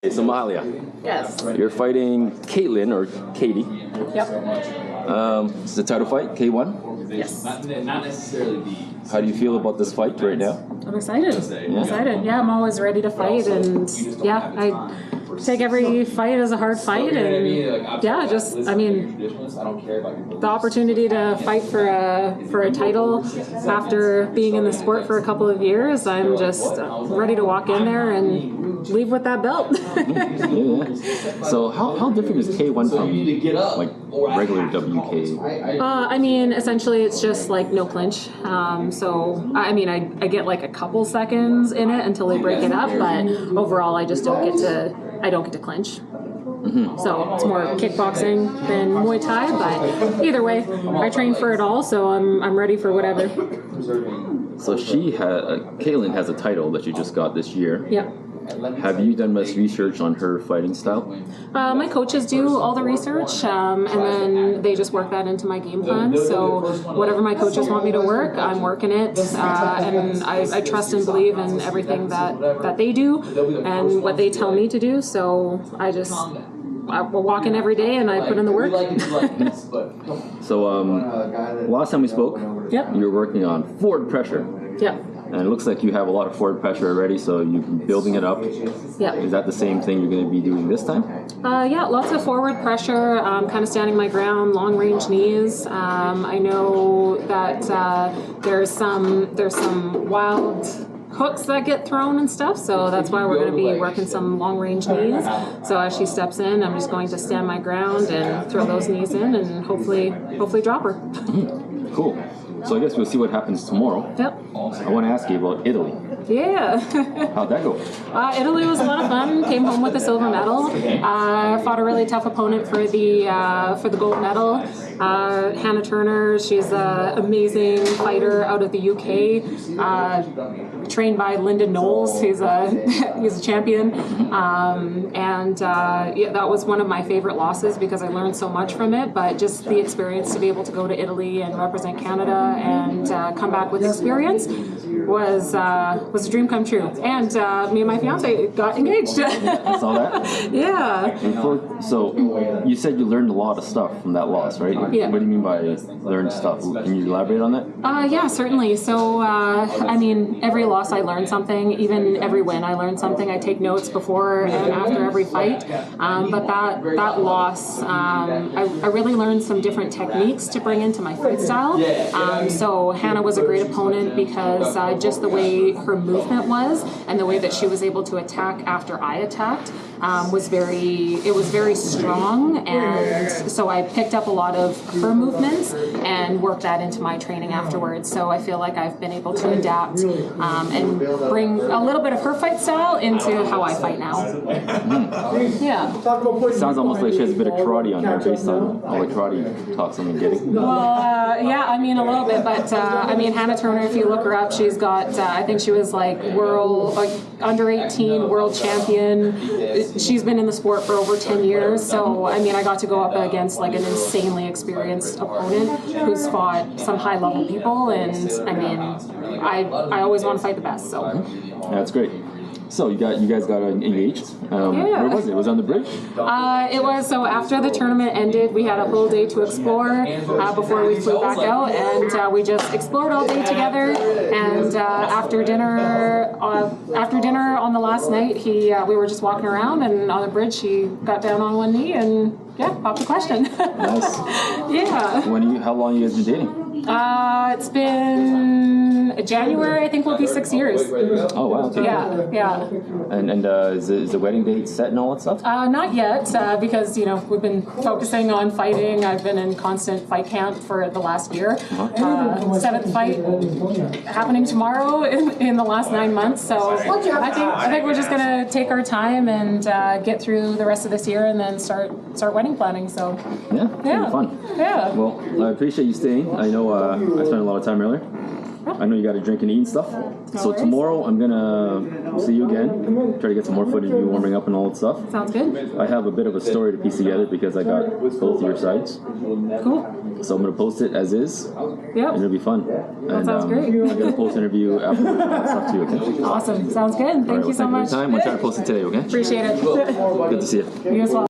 Okay, so Mahalia, Yes. you're fighting Caitlin or Kaity. Yep. It's the title fight, K1. Yes. Not necessarily the. How do you feel about this fight right now? I'm excited. Yeah, I'm always ready to fight, and yeah, I take every fight as a hard fight, and yeah, I mean, the opportunity to fight for a title after being in the sport for a couple of years, I'm just ready to walk in there and leave with that belt. Yeah. So how different is K1 from like regular WK? I mean, essentially, it's just like no clinch. So I mean, I get like a couple seconds in it until they break it up, but overall, I just don't get to clinch. So it's more kickboxing than Muay Thai, but either way, I train for it all, so I'm ready for whatever. So Caitlin has a title that she just got this year. Yep. Have you done much research on her fighting style? My coaches do all the research, and then they just work that into my game plan. So whatever my coaches want me to work, I'm working it, and I trust and believe in everything that they do and what they tell me to do. So I will walk in every day and I put in the work. So last time we spoke, Yep. you were working on forward pressure. Yep. And it looks like you have a lot of forward pressure already, so you're building it up. Yeah. Is that the same thing you're going to be doing this time? Yeah, lots of forward pressure, kind of standing my ground, long range knees. I know that there's some wild hooks that get thrown and stuff, so that's why we're going to be working some long range knees. So as she steps in, I'm just going to stand my ground and throw those knees in and hopefully drop her. Cool. So I guess we'll see what happens tomorrow. Yep. I want to ask you about Italy. Yeah. How'd that go? Italy was a lot of fun. Came home with a silver medal. Fought a really tough opponent for the gold medal. Hannah Turner. She's an amazing fighter out of the UK. Trained by Lyndon Knowles. He's a champion. Yeah, that was one of my favorite losses because I learned so much from it. But just the experience to be able to go to Italy and represent Canada and come back with experience was a dream come true. And me and my fiance got engaged. I saw that. Yeah. So you said you learned a lot of stuff from that loss, right? Yeah. What do you mean by learned stuff? Can you elaborate on that? Yeah, certainly. So, I mean, every loss I learned something. Even every win I learned something. I take notes before and after every fight. But that loss, I really learned some different techniques to bring into my fight style. So Hannah was a great opponent because just the way her movement was and the way that she was able to attack after I attacked was very strong, and so I picked up a lot of her movements and worked that into my training afterwards. So I feel like I've been able to adapt and bring a little bit of her fight style into how I fight now. Yeah. Sounds almost like she has a bit of karate on her based on all the karate talks I've been getting. Well, yeah, I mean a little bit, but I mean Hannah Turner, if you look her up, she's got I think she was like under 18 world champion. She's been in the sport for over 10 years, so I mean I got to go up against like an insanely experienced opponent who's fought some high level people, and I mean I always want to fight the best. So That's great. So you guys got engaged. Yeah. Where was it? Was it on the bridge? It was, so after the tournament ended, we had a whole day to explore before we flew back out, and we just explored all day together. And after dinner on the last night, we were just walking around, and on the bridge, he got down on one knee and popped the question. Nice. Yeah. How long you guys been dating? It's been January. I think will be 6 years. Oh wow. Okay. Yeah. And is the wedding date set and all that stuff? Not yet, because we've been focusing on fighting. I've been in constant fight camp for the last year. 7th fight happening tomorrow in the last 9 months. So I think we're just gonna take our time and get through the rest of this year and then start wedding planning. So Yeah. Fun. Yeah. Well, I appreciate you staying. I know I spent a lot of time earlier. I know you got to drink and eat and stuff. So worries. tomorrow I'm gonna see you again. Try to get some more footage of you warming up and all that stuff. Sounds good. I have a bit of a story to piece together because I got both your sides. Cool. So I'm gonna post it as is, Yep. and it'll be fun. And sounds great. I'm gonna post an interview afterwards and stuff too. Okay. Awesome. Sounds good. Thank you so much. Thank you for your time. We'll try to post it today. Okay. Appreciate it. Good to see you. You as well.